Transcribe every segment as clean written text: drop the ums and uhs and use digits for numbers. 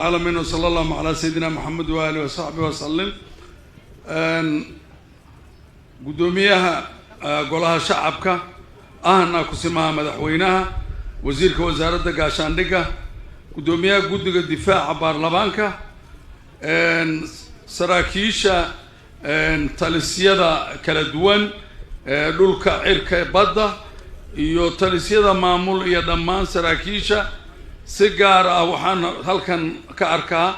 العالمين وصلى الله على سيدنا محمد وآله وصحبه وسلم. قدوميها قولها شعبك أهنا كسمها مدحوينها وزيرك وزارة قاشاندقة قدوميها قدق الدفاع بارلمانك سراكيشة تالسيادة كالدوان لولكا عركة بدا iyo talisiyada maamul iyo dhammaan saraakiisha si gaar ah waxaan halkan ka arkaa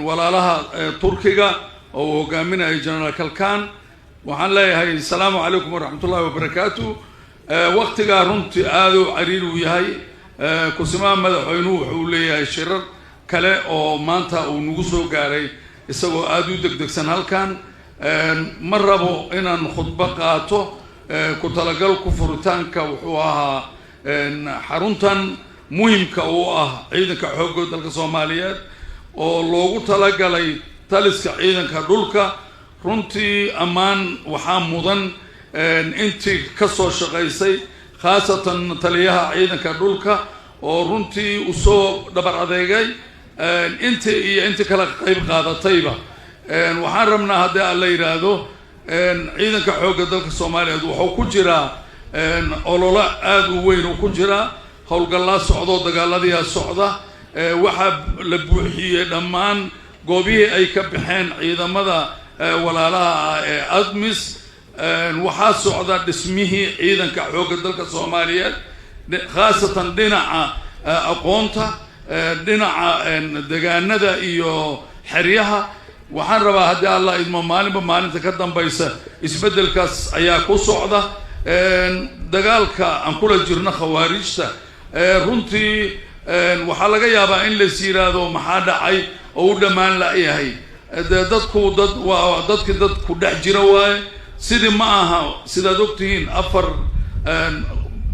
walaalaha Turkiga oo hogaaminaya General Kalkan waxaan leeyahay assalaamu alaykum wa rahmatullahi wa barakatuh waqtiga runtii aad u cariir u yahay kusimaa madaxweynuhu wuxuu leeyahay shirar kale oo maanta uu nagu soo gaaray isagoo aad u degdegsan halkan ma rabo inaan khudba qaato كتلاقل كفرتان كوحوها حرونتان مهم كواه عيدا كحوجو دلك الصوماليات ولوجو تلاقلي تلس كعيدا كدولك رنتي أمان وحامضن أنت كسر شقيسي خاصة تليها عيدا كدولك ورنتي وسو دبر عذيجي أنت كلا قيب قادة طيبة وحرمنا هذا اللي يرادو ciidanka xoogga dalka Soomaaliyeed wuxuu ku jiraa olole aad u weyn oo ku jira howlgallada socdo dagaaladii socda waxa la buuxiyay dhammaan goobihii ay ka baxeen ciidamada walaalaha ADMIS waxa socda dhismihii ciidanka xoogga dalka Soomaaliyeed khaasatan dhinaca aqoonta dhinaca deegaanada iyo xeryaha waxaan rabaa hadii Allah idmo maalinta ka dambaysa isbedelkaas ayaa ku socda dagaalka aan kula jirno khawaarijta runtii waxa laga yaabaa in la siiraado maxaa dhacay oo u dhamaan la yahay dadku dhex jira waay sidii ma aha sidaad ogtihiin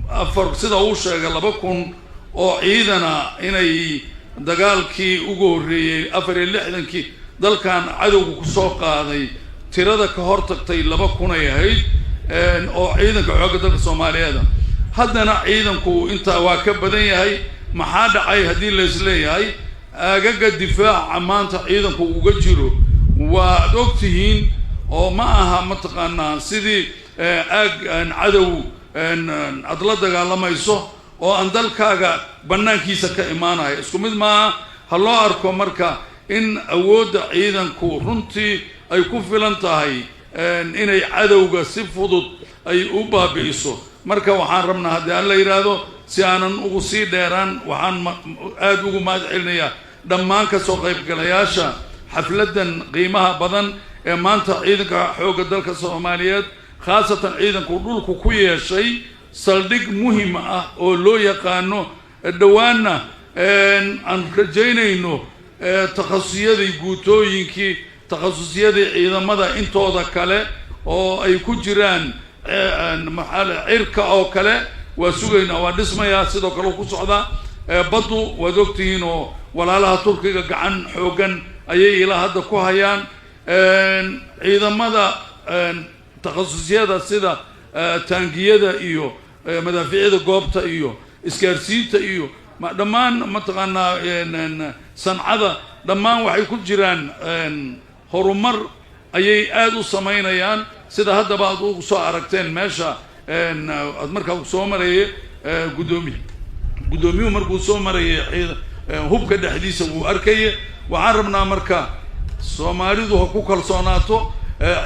afar sida uu sheegay 2000 oo ciidana inay dagaalkii ugu horeeyay 64kii dalkan cadowga ku soo qaaday tirada ka hortagtay 2000 ay ahayd oo ciidanka xoogga dalka Soomaaliyeed haddana ciidanku inta waa ka badan yahay maxaa dhacay hadii la isleeyahay agaga difaaca maanta ciidanku uga jiro waa ogtihiin oo ma aha mataqaanaa sidii cadow adla dagaalamayso oo aan dalkaaga banaankiisa ka imaanay isku mid ma ha loo arko marka in awooda ciidanku runtii ay ku filan tahay inay cadowga si fudud ay u baabi'iso marka waxaan rabnaa hadii aan la yiraahdo si aanan ugu sii dheeraan waxaan aad ugu mahadcelinayaa dhammaan ka soo qaybgalayaasha xafladan qiimaha badan ee maanta ciidanka xoogga dalka Soomaaliyeed khaasatan ciidanku dhulku ku yeeshay saldhig muhiim ah oo loo yaqaano dhawaana aan rajaynayno takhasusiyadii guutooyinkii takhasusiyadii ciidamada intooda kale oo ay ku jiraan maxal cirka oo kale waa sugayna waa dhismaya sidoo kale ku socda badu waa ogtihiin oo walaalaha Turkiga gacan xoogan ayay ilaa hadda ku hayaan ciidamada takhasusiyada sida taangiyada iyo madaafiicda goobta iyo isgaarsiinta iyo dhammaan mataqaanaa sancada dhammaan waxay ku jiraan horumar ayay aad u sameynayaan sida haddaba aad ugu soo aragteen meesha aad markaa soo marayay gudoomiyuhu markuu soo marayay hubka dhexdiisa uu arkayay waxaan rabnaa marka Soomaalidu ha ku kalsoonaato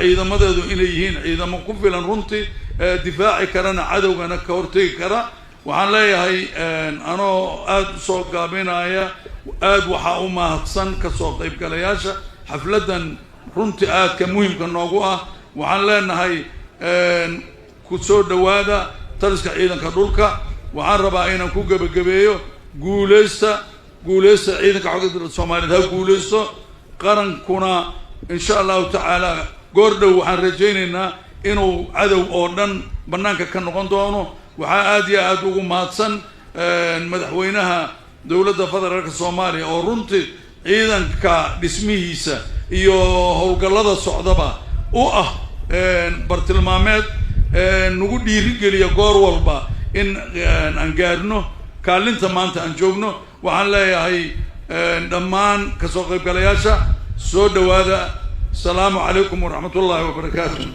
ciidamadeedu inay yihiin ciidamo ku filan runtii difaaci karana cadowgana ka hortagi kara waxaan leeyahay anoo aad soo gaabinaya aad waxa u mahadsan ka soo qaybgalayaasha xafladan runtii aad ka muhiimka noogu ah waxaan leenahay ku soo dhawaada taliska ciidanka dhulka waxaan rabaa inaan ku gabagabeeyo guuleysta ciidanka xoogga dalka Soomaaliyeed ha guuleysto qarankuna insha Allah ta'ala goordhow waxaan rajaynaynaa inuu cadow oo dhan banaanka ka noqon doono waxaa aad iyo aad ugu mahadsan madaxweynaha dawladda federaalka Soomaaliya oo runtii ciidanka dhismihiisa iyo howlgallada socdaba u ah bartilmaameed nagu dhiirigeliya goor walba in aan gaarno kaalinta maanta aan joogno waxaan leeyahay دمان كسوق قلياشة سود وهذا السلام عليكم ورحمة الله وبركاته.